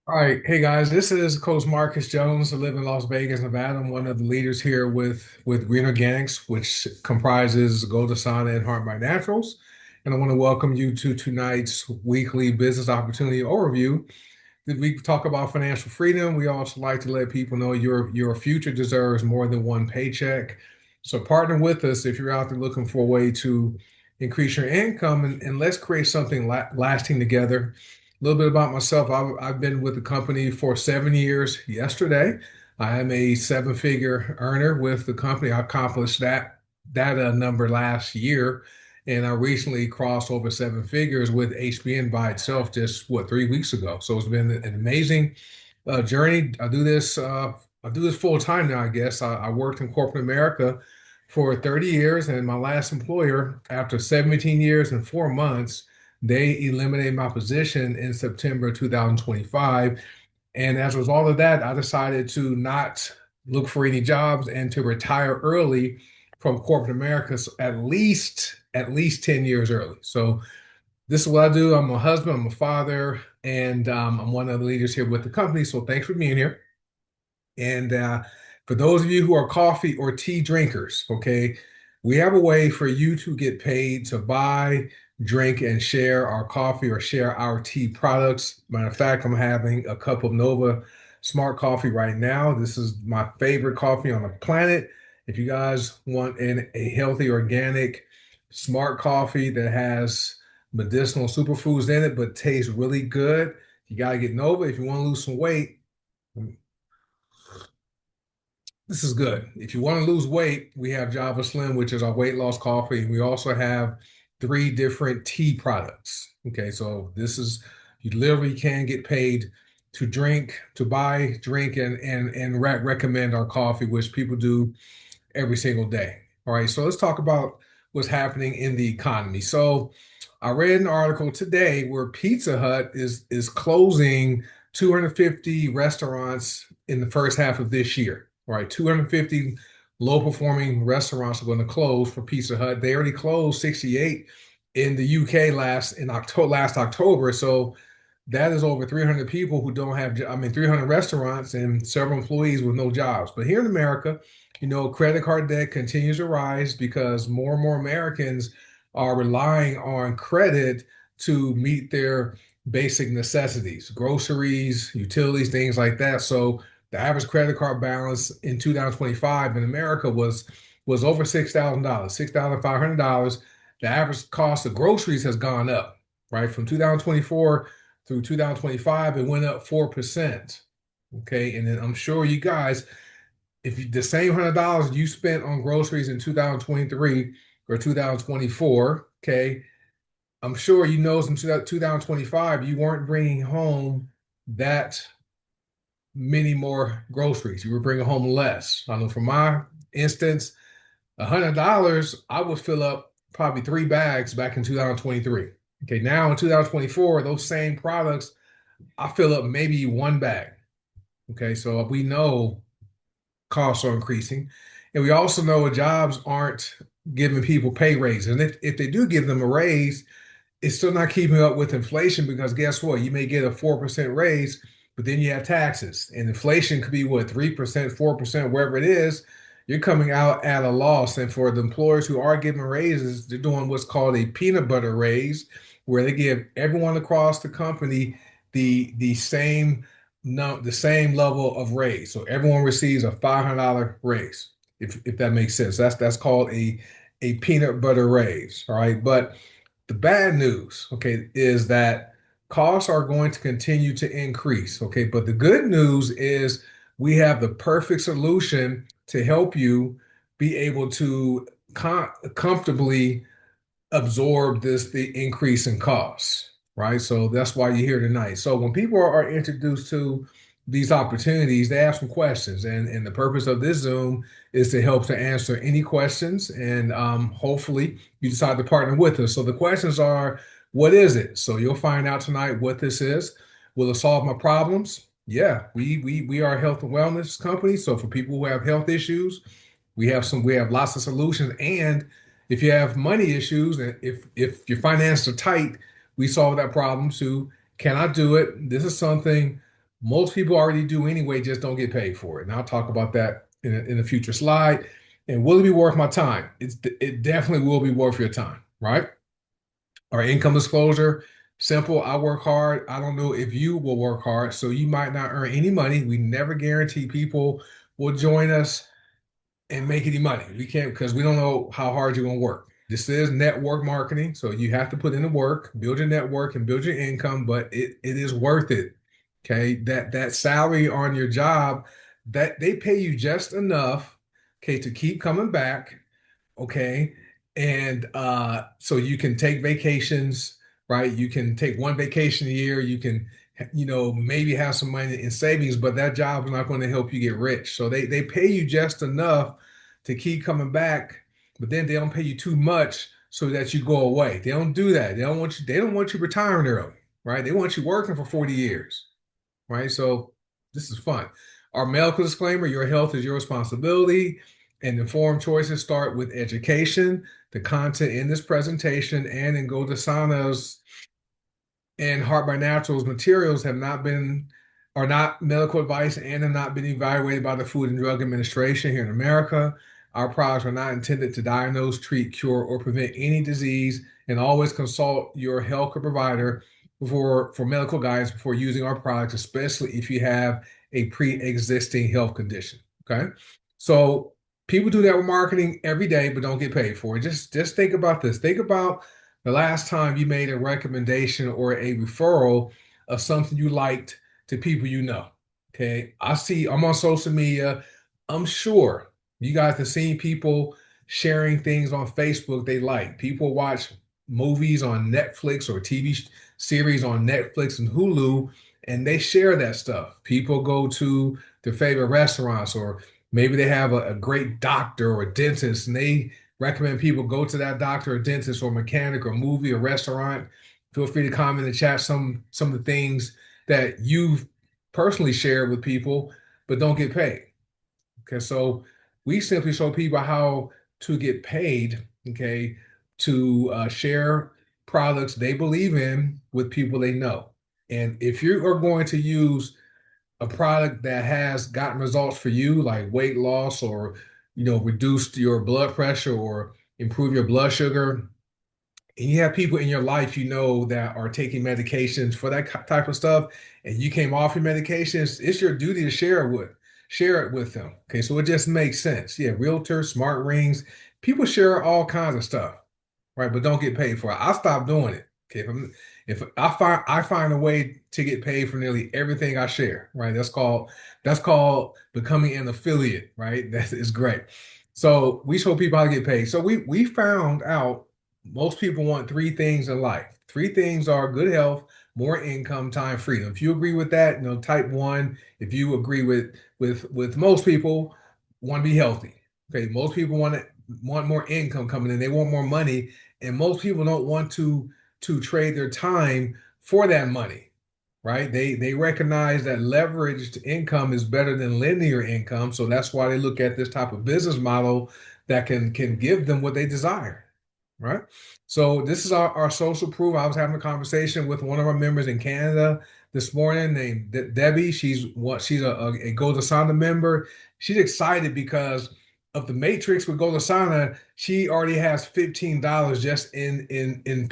All right, hey guys, this is Coach Marcus Jones. I live in Las Vegas, Nevada. I'm one of the leaders here with Green Organics, which comprises Golden Sana and Heart by Naturals. And I want to welcome you to tonight's weekly business opportunity overview. We talk about financial freedom. We also like to let people know your future deserves more than one paycheck. So partner with us if you're out there looking for a way to increase your income and let's create something lasting together. A little bit about myself. I've been with the company for 7 years. Yesterday, I am a seven-figure earner with the company. I accomplished that number last year, and I recently crossed over seven figures with HBN by itself just 3 weeks ago. So it's been an amazing journey. I do this full time now, I guess. I worked in corporate America for 30 years, and my last employer, after 17 years and 4 months, they eliminated my position in September 2025. And as a result of that, I decided to not look for any jobs and to retire early from corporate America, so at least 10 years early. So this is what I do. I'm a husband, I'm a father, and I'm one of the leaders here with the company. So thanks for being here. And for those of you who are coffee or tea drinkers, okay, we have a way for you to get paid to buy, drink, and share our coffee or share our tea products. Matter of fact, I'm having a cup of Nova Smart Coffee right now. This is my favorite coffee on the planet. If you guys want a healthy, organic, smart coffee that has medicinal superfoods in it but tastes really good, you got to get Nova. If you want to lose some weight, this is good. If you want to lose weight, we have Java Slim, which is our weight loss coffee. We also have three different tea products. Okay, so this is you literally can get paid to drink, to buy, drink, and recommend our coffee, which people do every single day. All right, so let's talk about what's happening in the economy. So I read an article today where Pizza Hut is closing 250 restaurants in the first half of this year. All right, 250 low performing restaurants are going to close for Pizza Hut. They already closed 68 in the UK last October. So that is over 300 people who don't have, I mean, 300 restaurants and several employees with no jobs. But here in America, credit card debt continues to rise because more and more Americans are relying on credit to meet their basic necessities, groceries, utilities, things like that. So the average credit card balance in 2025 in America was over $6,000, $6,500. The average cost of groceries has gone up, right? From 2024 through 2025, it went up 4%. Okay. And then I'm sure you guys, if you, the same $100 you spent on groceries in 2023 or 2024, okay, I'm sure you know since 2025, you weren't bringing home that many more groceries. You were bringing home less. I know for my instance, $100, I would fill up probably three bags back in 2023. Okay, now in 2024, those same products, I fill up maybe one bag. Okay, so we know costs are increasing. And we also know jobs aren't giving people pay raises. And if they do give them a raise, it's still not keeping up with inflation because guess what? You may get a 4% raise, but then you have taxes. And inflation could be what, 3%, 4%, wherever it is. You're coming out at a loss. And for the employers who are giving raises, they're doing what's called a peanut butter raise, where they give everyone across the company the same no, the same level of raise. So everyone receives a $500 raise, if that makes sense. That's called a peanut butter raise. All right. But the bad news, okay, is that costs are going to continue to increase. Okay. But the good news is we have the perfect solution to help you be able to comfortably absorb the increase in costs, right? So that's why you're here tonight. So when people are introduced to these opportunities, they ask some questions, and the purpose of this Zoom is to help to answer any questions, and hopefully you decide to partner with us. So the questions are, what is it? So you'll find out tonight what this is. Will it solve my problems? Yeah, we are a health and wellness company. So for people who have health issues, we have lots of solutions. And if you have money issues and if your finances are tight, we solve that problem too. Can I do it? This is something most people already do anyway, just don't get paid for it. And I'll talk about that in a future slide. And will it be worth my time? It definitely will be worth your time, right? Our income disclosure, simple. I work hard. I don't know if you will work hard, so you might not earn any money. We never guarantee people will join us and make any money. We can't because we don't know how hard you're going to work. This is network marketing, so you have to put in the work, build your network, and build your income. But it is worth it. Okay, that salary on your job, that they pay you just enough, okay, to keep coming back, okay, and so you can take vacations, right? You can take one vacation a year. You can, maybe have some money in savings, but that job is not going to help you get rich. So they pay you just enough to keep coming back, but then they don't pay you too much so that you go away. They don't do that. They don't want you retiring early, right? They want you working for 40 years, right? So this is fun. Our medical disclaimer: your health is your responsibility, and informed choices start with education. The content in this presentation and in Go to Saunas and Heart by Naturals materials are not medical advice and have not been evaluated by the Food and Drug Administration here in America. Our products are not intended to diagnose, treat, cure, or prevent any disease, and always consult your healthcare provider for medical guidance before using our products, especially if you have a pre-existing health condition. Okay. So people do that with marketing every day, but don't get paid for it. Just think about this. Think about the last time you made a recommendation or a referral of something you liked to people you know. Okay. I'm on social media. I'm sure you guys have seen people sharing things on Facebook they like. People watch movies on Netflix or TV series on Netflix and Hulu, and they share that stuff. People go to their favorite restaurants, or maybe they have a great doctor or dentist, and they recommend people go to that doctor or dentist or mechanic or movie or restaurant. Feel free to comment in the chat some of the things that you've personally shared with people, but don't get paid. Okay, so we simply show people how to get paid, okay, to share products they believe in with people they know. And if you are going to use a product that has gotten results for you, like weight loss or reduced your blood pressure or improve your blood sugar, and you have people in your life that are taking medications for that type of stuff, and you came off your medications, it's your duty to share it with them. Okay, so it just makes sense. Yeah, realtors, smart rings, people share all kinds of stuff, right? But don't get paid for it. I stopped doing it. Okay, if I find a way to get paid for nearly everything I share, right? That's called becoming an affiliate, right? That is great. So we show people how to get paid. So we found out most people want three things in life. Three things are good health, more income, time, freedom. If you agree with that, type one. If you agree with most people, want to be healthy. Okay, most people want more income coming in. They want more money, and most people don't want to trade their time for that money, right? They recognize that leveraged income is better than linear income, so that's why they look at this type of business model that can give them what they desire, right? So this is our social proof. I was having a conversation with one of our members in Canada this morning named Debbie. She's a Go to Sauna member. She's excited because of the Matrix with Go to Sauna. She already has $15 just in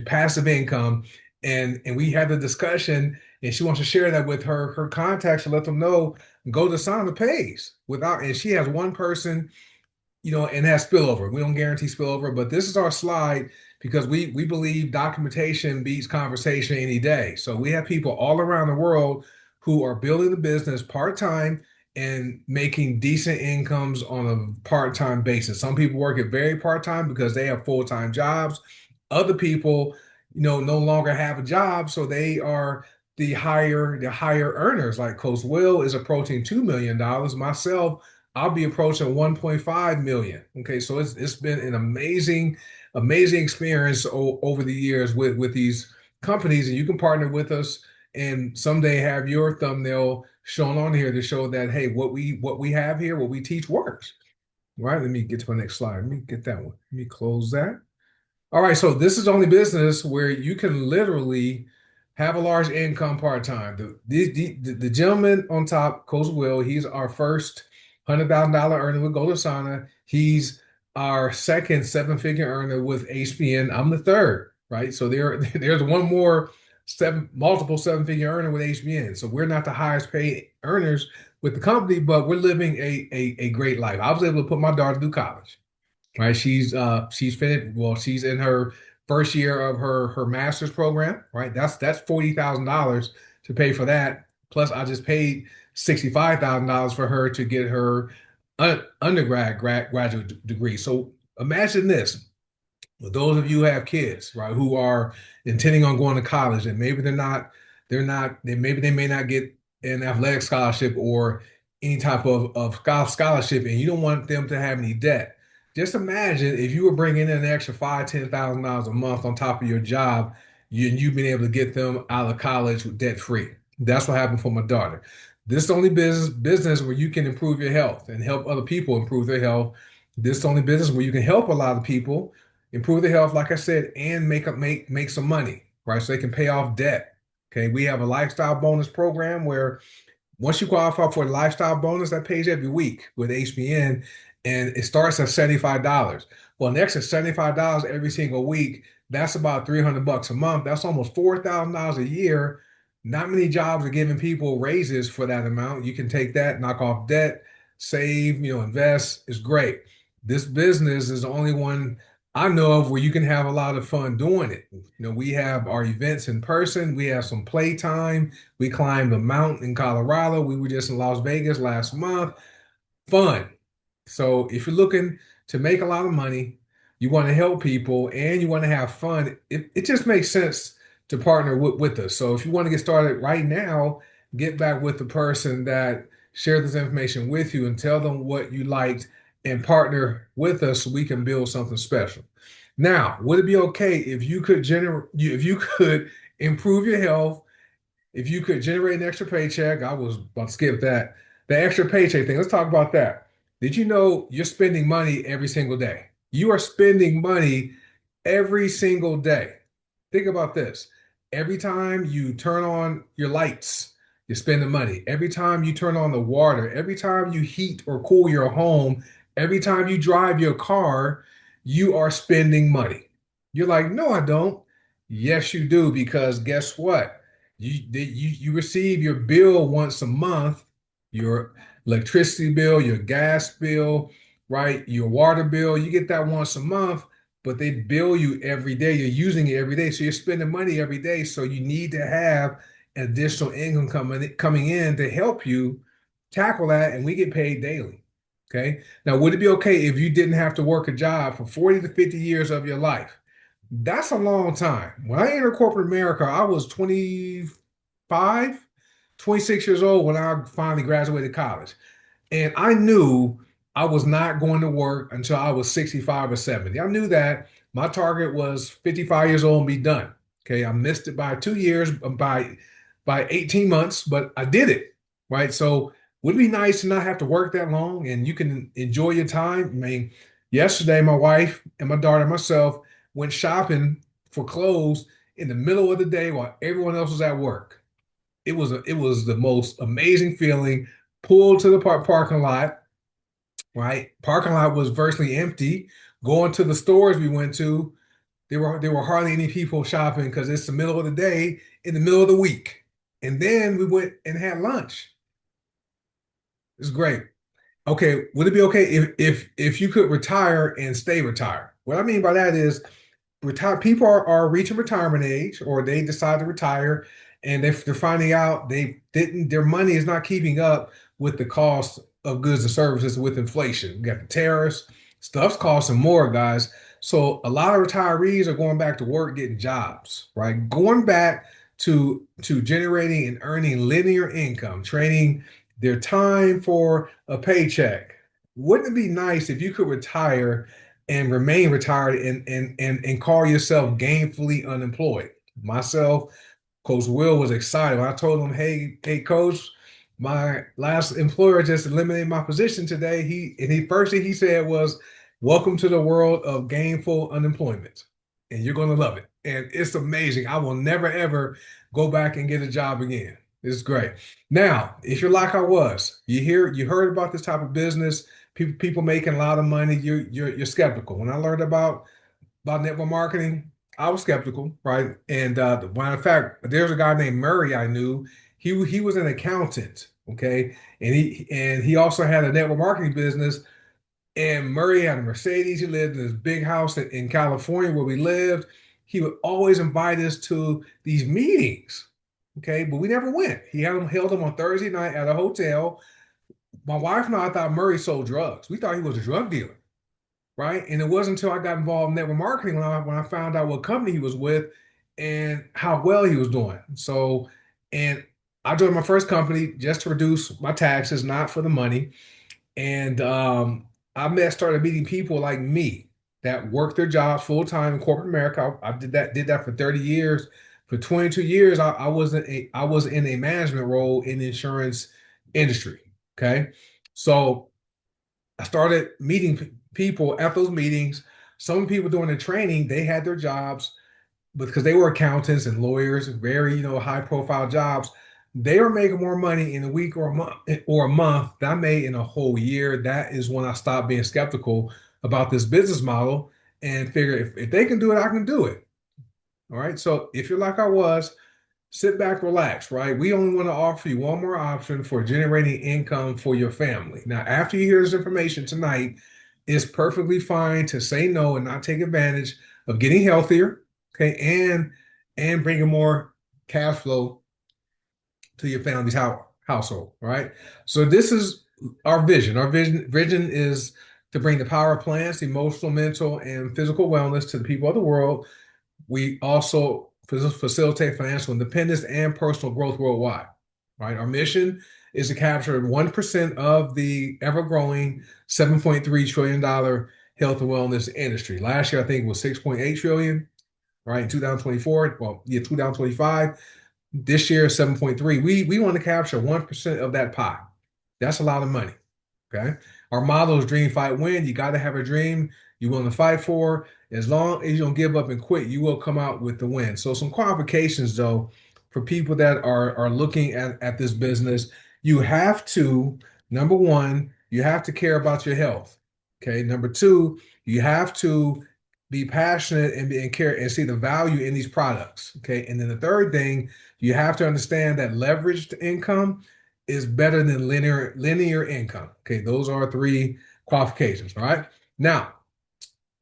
passive income, and we had the discussion, and she wants to share that with her contacts to let them know Go to Sauna pays without, and she has one person and has spillover. We don't guarantee spillover, but this is our slide because we believe documentation beats conversation any day. So we have people all around the world who are building the business part-time and making decent incomes on a part-time basis. Some people work it very part-time because they have full-time jobs. Other people, no longer have a job, so they are the higher earners. Like Coach Will is approaching $2 million. Myself, I'll be approaching 1.5 million. Okay, so it's been an amazing experience over the years with these companies, and you can partner with us and someday have your thumbnail shown on here to show that, hey, what we have here, what we teach works. Right? Let me get to my next slide. Let me get that one. Let me close that. All right, so this is the only business where you can literally have a large income part-time. The gentleman on top, Coach Will, he's our first $100,000 earner with Golden Sana. He's our second seven-figure earner with HBN. I'm the third, right? So there's one more multiple seven-figure earner with HBN. So we're not the highest paid earners with the company, but we're living a great life. I was able to put my daughter through college, right? She's finished. Well, she's in her first year of her master's program, right? That's $40,000 to pay for that. Plus, I just paid $65,000 for her to get her graduate degree. So imagine this. Well, those of you who have kids, right, who are intending on going to college and maybe maybe they may not get an athletic scholarship or any type of scholarship, and you don't want them to have any debt. Just imagine if you were bringing in an extra $5,000, $10,000 a month on top of your job, you've been able to get them out of college debt free. That's what happened for my daughter. This is the only business where you can improve your health and help other people improve their health. This is the only business where you can help a lot of people improve their health, like I said, and make some money, right? So they can pay off debt. Okay, we have a lifestyle bonus program where once you qualify for a lifestyle bonus, that pays every week with HBN, and it starts at $75. Well, an extra $75 every single week, that's about $300 a month. That's almost $4,000 a year. Not many jobs are giving people raises for that amount. You can take that, knock off debt, save, invest. It's great. This business is the only one I know of where you can have a lot of fun doing it. We have our events in person. We have some playtime. We climbed a mountain in Colorado. We were just in Las Vegas last month. Fun. So if you're looking to make a lot of money, you want to help people, and you want to have fun, it just makes sense to partner with us. So if you want to get started right now, get back with the person that shared this information with you and tell them what you liked and partner with us so we can build something special. Now, would it be okay if you could improve your health, if you could generate an extra paycheck? I was about to skip that. The extra paycheck thing. Let's talk about that. Did you know you're spending money every single day? You are spending money every single day. Think about this. Every time you turn on your lights, you're spending money. Every time you turn on the water, every time you heat or cool your home, every time you drive your car, you are spending money. You're like, no, I don't. Yes, you do, because guess what? You receive your bill once a month, your electricity bill, your gas bill, right? Your water bill, you get that once a month, but they bill you every day. You're using it every day. So you're spending money every day. So you need to have additional income coming in to help you tackle that. And we get paid daily. Okay. Now, would it be okay if you didn't have to work a job for 40 to 50 years of your life? That's a long time. When I entered corporate America, I was 25, 26 years old when I finally graduated college. And I knew I was not going to work until I was 65 or 70. I knew that my target was 55 years old and be done. Okay. I missed it by 2 years, by 18 months, but I did it. Right. So would it be nice to not have to work that long and you can enjoy your time? I mean, yesterday, my wife and my daughter and myself went shopping for clothes in the middle of the day while everyone else was at work. It was the most amazing feeling. Pulled to the parking lot, right? Parking lot was virtually empty. Going to the stores we went to, there were hardly any people shopping because it's the middle of the day in the middle of the week. And then we went and had lunch. It's great. Okay, would it be okay if you could retire and stay retired? What I mean by that is people are reaching retirement age or they decide to retire and they're finding out their money is not keeping up with the cost of goods and services with inflation. We got the tariffs, stuff's costing more, guys. So a lot of retirees are going back to work, getting jobs, right? Going back to generating and earning linear income, trading their time for a paycheck. Wouldn't it be nice if you could retire and remain retired and call yourself gainfully unemployed? Myself, Coach Will was excited when I told him, hey, Coach, my last employer just eliminated my position today. He first thing he said was, "Welcome to the world of gainful unemployment, and you're going to love it." and it's amazing. I will never ever go back and get a job again. It's great. Now, if you're like I was, you heard about this type of business, people making a lot of money, you're skeptical. When I learned about network marketing, I was skeptical, right? And when in fact, there's a guy named Murray I knew. He was an accountant, okay, and he also had a network marketing business. And Murray had a Mercedes. He lived in this big house in California where we lived. He would always invite us to these meetings, okay, but we never went. He held them on Thursday night at a hotel. My wife and I thought Murray sold drugs. We thought he was a drug dealer, right? And it wasn't until I got involved in network marketing when I found out what company he was with and how well he was doing. So, and I joined my first company just to reduce my taxes, not for the money. And started meeting people like me that worked their jobs full time in corporate America. I did that for 30 years. For 22 years, I was in a management role in the insurance industry. Okay. So I started meeting people at those meetings. Some people doing the training, they had their jobs because they were accountants and lawyers, very, high profile jobs. They were making more money in a week or a month than I made in a whole year. That is when I stopped being skeptical about this business model and figure if they can do it, I can do it. All right. So if you're like I was, sit back, relax, right? We only want to offer you one more option for generating income for your family. Now, after you hear this information tonight, it's perfectly fine to say no and not take advantage of getting healthier, okay, and bringing more cash flow to your family's household, right? So this is our vision. Our vision is to bring the power of plants, emotional, mental, and physical wellness to the people of the world. We also facilitate financial independence and personal growth worldwide. Right? Our mission is to capture 1% of the ever-growing $7.3 trillion health and wellness industry. Last year, I think it was 6.8 trillion, right? In 2024, well, yeah, 2025. This year, 7.3. We want to capture 1% of that pie. That's a lot of money. Okay. Our motto is dream, fight, win. You got to have a dream you want to fight for. As long as you don't give up and quit, you will come out with the win. So some qualifications though, for people that are looking at this business, you have to, number one, you have to care about your health. Okay. Number two, you have to be passionate and care and see the value in these products. Okay. And then the third thing, you have to understand that leveraged income is better than linear income. Okay, those are three qualifications. All right. Now,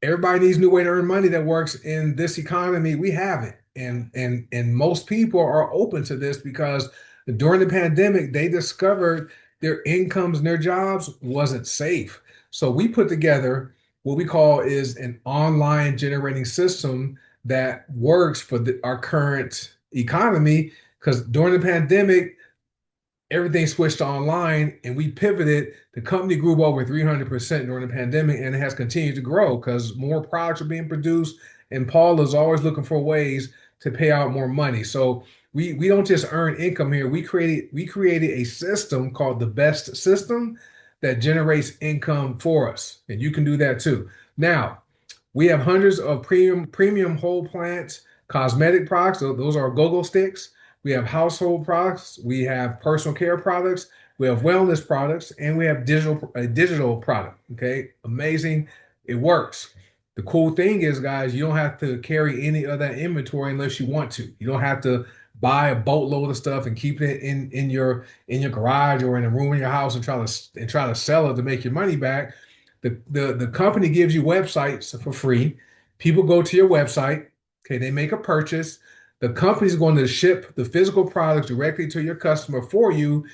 everybody needs a new way to earn money that works in this economy. We have it, and most people are open to this because during the pandemic, they discovered their incomes and their jobs wasn't safe. So we put together what we call is an online generating system that works for our current economy. Because during the pandemic, everything switched to online and we pivoted. The company grew over 300% during the pandemic and it has continued to grow because more products are being produced. And Paul is always looking for ways to pay out more money. So we don't just earn income here. We created a system called the best system that generates income for us. And you can do that too. Now, we have hundreds of premium whole plants, cosmetic products. Those are go-go sticks. We have household products, we have personal care products, we have wellness products, and we have digital product. Okay, amazing. It works. The cool thing is, guys, you don't have to carry any of that inventory unless you want to. You don't have to buy a boatload of stuff and keep it in your garage or in a room in your house and try to sell it to make your money back. The company gives you websites for free. People go to your website. Okay, they make a purchase. The company's going to ship the physical products directly to your customer for you,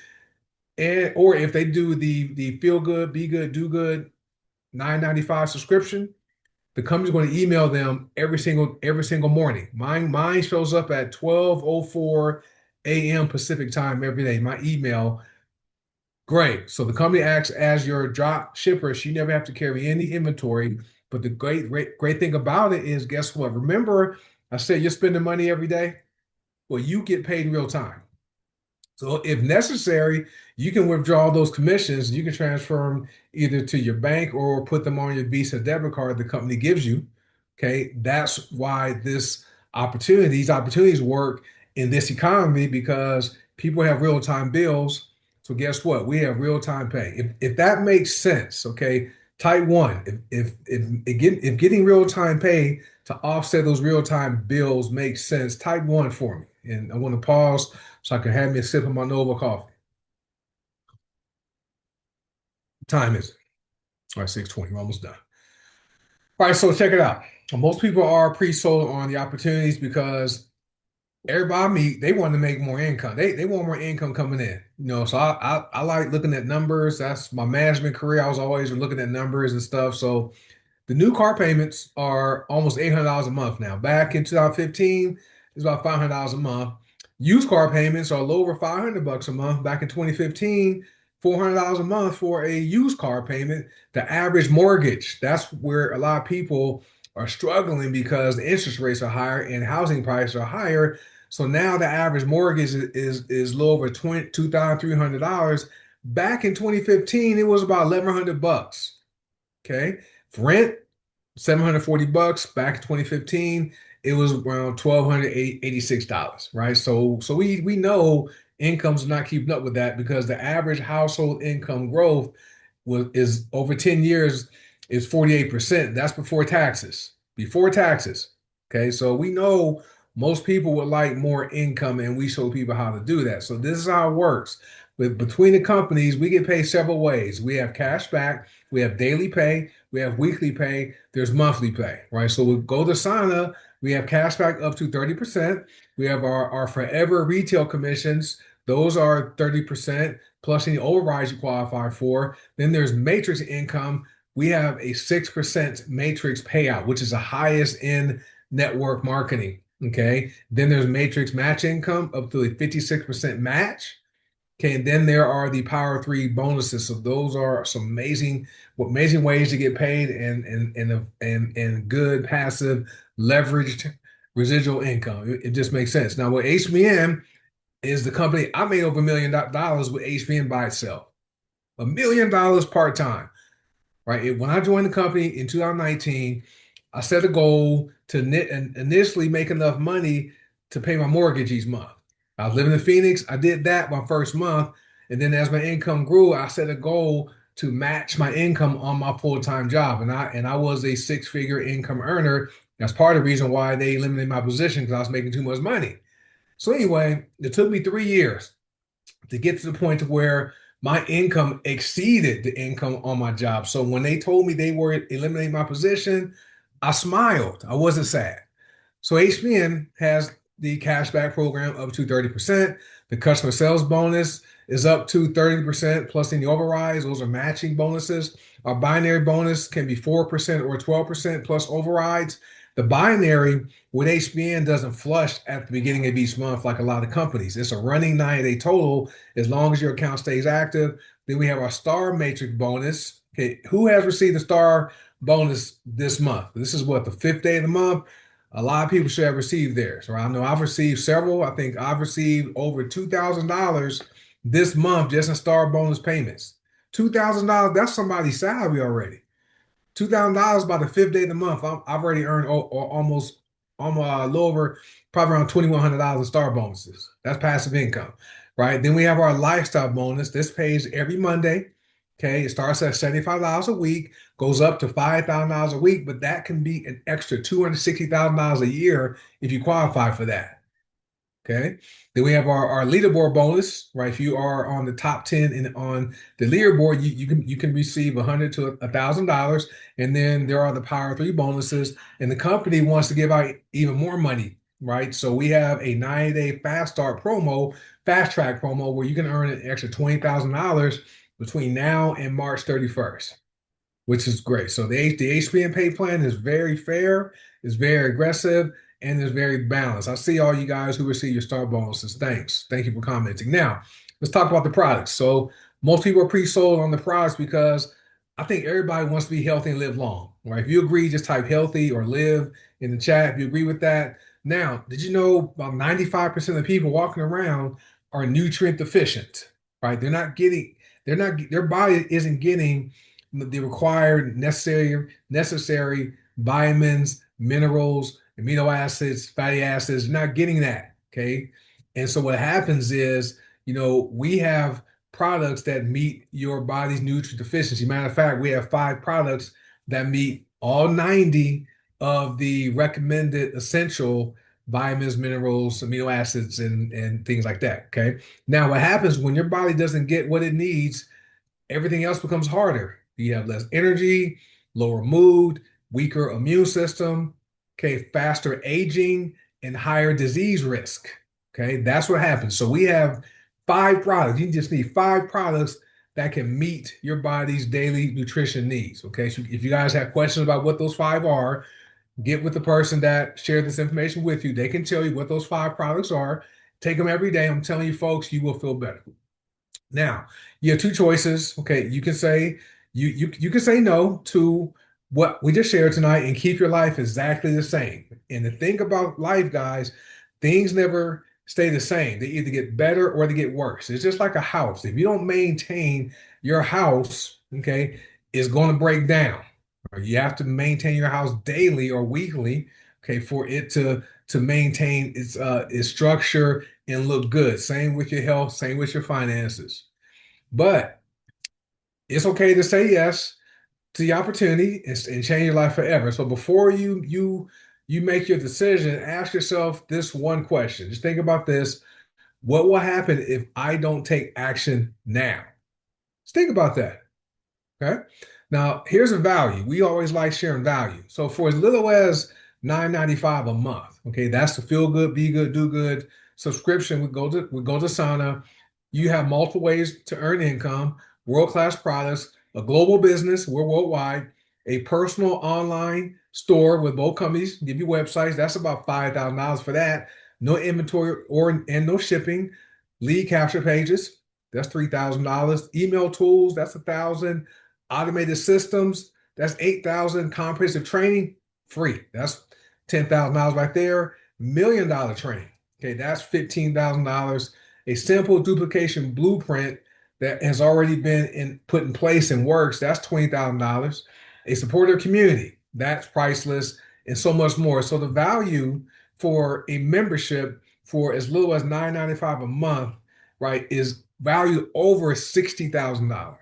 and or if they do the feel good, be good, do good 9.95 subscription, the company's going to email them every single morning. Mine shows up at 12:04 a.m. Pacific time every day. My email. Great. So the company acts as your drop shipper. So you never have to carry any inventory. But the great thing about it is, guess what? Remember, I said you're spending money every day. Well, you get paid in real time. So if necessary, you can withdraw those commissions. You can transfer them either to your bank or put them on your Visa debit card the company gives you. Okay, that's why this opportunities. Opportunities work in this economy because people have real-time bills. So guess what? We have real-time pay. If that makes sense, okay, type one. If getting real-time pay to offset those real-time bills makes sense, type one for me. And I want to pause so I can have me a sip of my Nova coffee. What time is it? All right, 6:20. We're almost done. All right, so check it out. Most people are pre-sold on the opportunities because everybody I meet, they want to make more income. They want more income coming in. So I like looking at numbers. That's my management career. I was always looking at numbers and stuff. So the new car payments are almost $800 a month now. Back in 2015, it's about $500 a month. Used car payments are a little over $500 a month. Back in 2015, $400 a month for a used car payment. The average mortgage, that's where a lot of people are struggling because the interest rates are higher and housing prices are higher. So now the average mortgage is a little over $2,300. Back in 2015, it was about $1,100. Okay. Rent, $740. Back in 2015, it was around $1,286, right? So we know incomes are not keeping up with that because the average household income growth is over 10 years is 48%. That's before taxes. Before taxes. Okay, so we know most people would like more income, and we show people how to do that. So this is how it works. Between the companies, we get paid several ways. We have cash back, we have daily pay, we have weekly pay, there's monthly pay, right? So we go to Sana, we have cash back up to 30%. We have our forever retail commissions, those are 30% plus any overrides you qualify for. Then there's matrix income. We have a 6% matrix payout, which is the highest in network marketing. Okay. Then there's matrix match income up to a 56% match. Okay, and then there are the Power Three bonuses. So those are some amazing ways to get paid and good passive leveraged residual income. It just makes sense. Now with HBM is the company I made over $1 million with HBM by itself. $1 million part-time, right? When I joined the company in 2019, I set a goal to initially make enough money to pay my mortgage each month. I was living in Phoenix. I did that my first month. And then as my income grew, I set a goal to match my income on my full-time job. And I was a six-figure income earner. That's part of the reason why they eliminated my position because I was making too much money. So anyway, it took me 3 years to get to the point to where my income exceeded the income on my job. So when they told me they were eliminating my position, I smiled. I wasn't sad. So HBN has the cashback program up to 30%. The customer sales bonus is up to 30% plus any overrides. Those are matching bonuses. Our binary bonus can be 4% or 12% plus overrides. The binary with HBN doesn't flush at the beginning of each month like a lot of companies. It's a running 90-day total as long as your account stays active. Then we have our star matrix bonus. Okay, who has received the star bonus this month? This is what, the fifth day of the month? A lot of people should have received theirs, right? I know I've received several. I think I've received over $2,000 this month just in star bonus payments. $2,000, that's somebody's salary already. $2,000 by the fifth day of the month. I've already earned almost a little over, probably around $2,100 in star bonuses. That's passive income, right? Then we have our lifestyle bonus. This pays every Monday. Okay, it starts at $75 a week, goes up to $5,000 a week, but that can be an extra $260,000 a year if you qualify for that. Okay. Then we have our leaderboard bonus, right? If you are on the top 10 and on the leaderboard, you can receive $100 to $1,000. And then there are the Power Three bonuses, and the company wants to give out even more money, right? So we have a 90-day fast track promo where you can earn an extra $20,000 between now and March 31st, which is great. So the HBN pay plan is very fair, is very aggressive, and is very balanced. I see all you guys who receive your star bonuses. Thanks. Thank you for commenting. Now, let's talk about the products. So most people are pre-sold on the products because I think everybody wants to be healthy and live long, right? If you agree, just type healthy or live in the chat if you agree with that. Now, did you know about 95% of people walking around are nutrient deficient, right? Their body isn't getting the required necessary vitamins, minerals, amino acids, fatty acids, not getting that. Okay. And so what happens is, we have products that meet your body's nutrient deficiency. Matter of fact, we have 5 products that meet all 90 of the recommended essential vitamins, minerals, amino acids, and things like that. Okay. Now, what happens when your body doesn't get what it needs, everything else becomes harder. You have less energy, lower mood, weaker immune system, okay, faster aging, and higher disease risk. Okay, that's what happens. So we have 5 products. You just need 5 products that can meet your body's daily nutrition needs. Okay, so if you guys have questions about what those 5 are, get with the person that shared this information with you. They can tell you what those 5 products are. Take them every day. I'm telling you, folks, you will feel better. Now, you have 2 choices. Okay, you can say you can say no to what we just shared tonight and keep your life exactly the same. And the thing about life, guys, things never stay the same. They either get better or they get worse. It's just like a house. If you don't maintain your house, okay, it's going to break down. Or you have to maintain your house daily or weekly, okay, for it to maintain its structure and look good. Same with your health, same with your finances. But it's okay to say yes to the opportunity and change your life forever. So before you make your decision, ask yourself this one question. Just think about this. What will happen if I don't take action now? Just think about that. Okay. Now, here's a value. We always like sharing value. So for as little as $9.95 a month, okay, that's the feel good, be good, do good subscription. We go to Sana. You have multiple ways to earn income, world-class products, a global business, we're worldwide, a personal online store with both companies, give you websites. That's about $5,000 for that. No inventory and no shipping. Lead capture pages, that's $3,000. Email tools, that's 1,000. Automated systems, that's 8,000. Comprehensive training, free. That's $10,000 right there. $1 million training. Okay, that's $15,000. A simple duplication blueprint that has already been put in place and works, that's $20,000. A supportive community, that's priceless, and so much more. So the value for a membership for as little as $9.95 a month, right, is valued over $60,000.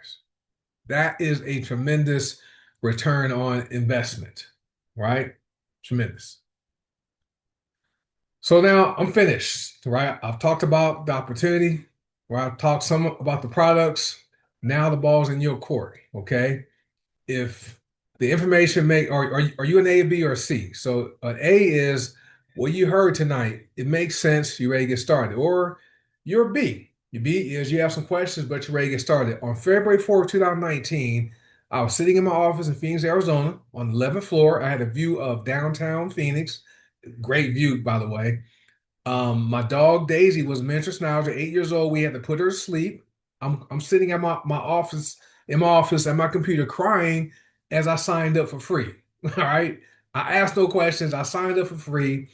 That is a tremendous return on investment, right? Tremendous. So now I'm finished, right? I've talked about the opportunity, where I've talked some about the products. Now the ball's in your court, okay? If the information are you an A, B, or C? So an A is what you heard tonight. It makes sense. You're ready to get started. Or you're a B. Your B is you have some questions, but you're ready to get started. On February 4th, 2019, I was sitting in my office in Phoenix, Arizona, on the 11th floor. I had a view of downtown Phoenix. Great view, by the way. My dog Daisy was miniature schnauzer, 8 years old. We had to put her to sleep. I'm sitting at my office in my office at my computer crying as I signed up for free. All right. I asked no questions. I signed up for free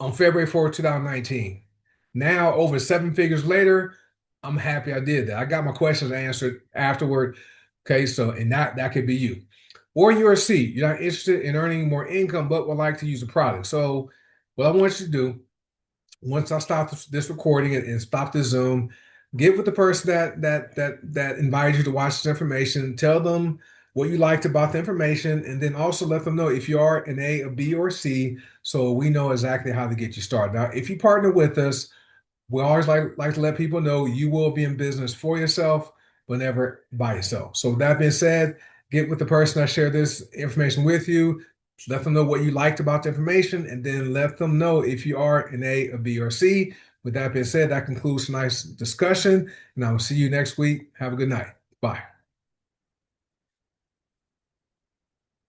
on February 4th, 2019. Now, over 7 figures later, I'm happy I did that. I got my questions answered afterward. Okay, so and that could be you. Or you're a C. You're not interested in earning more income, but would like to use a product. So what I want you to do once I stop this recording and stop the Zoom, get with the person that invited you to watch this information. Tell them what you liked about the information, and then also let them know if you are an A, a B, or a C, so we know exactly how to get you started. Now, if you partner with us, we always like to let people know you will be in business for yourself, but never by yourself. So with that being said, get with the person that shared this information with you. Let them know what you liked about the information, and then let them know if you are an A, a B, or C. With that being said, that concludes tonight's discussion, and I will see you next week. Have a good night. Bye.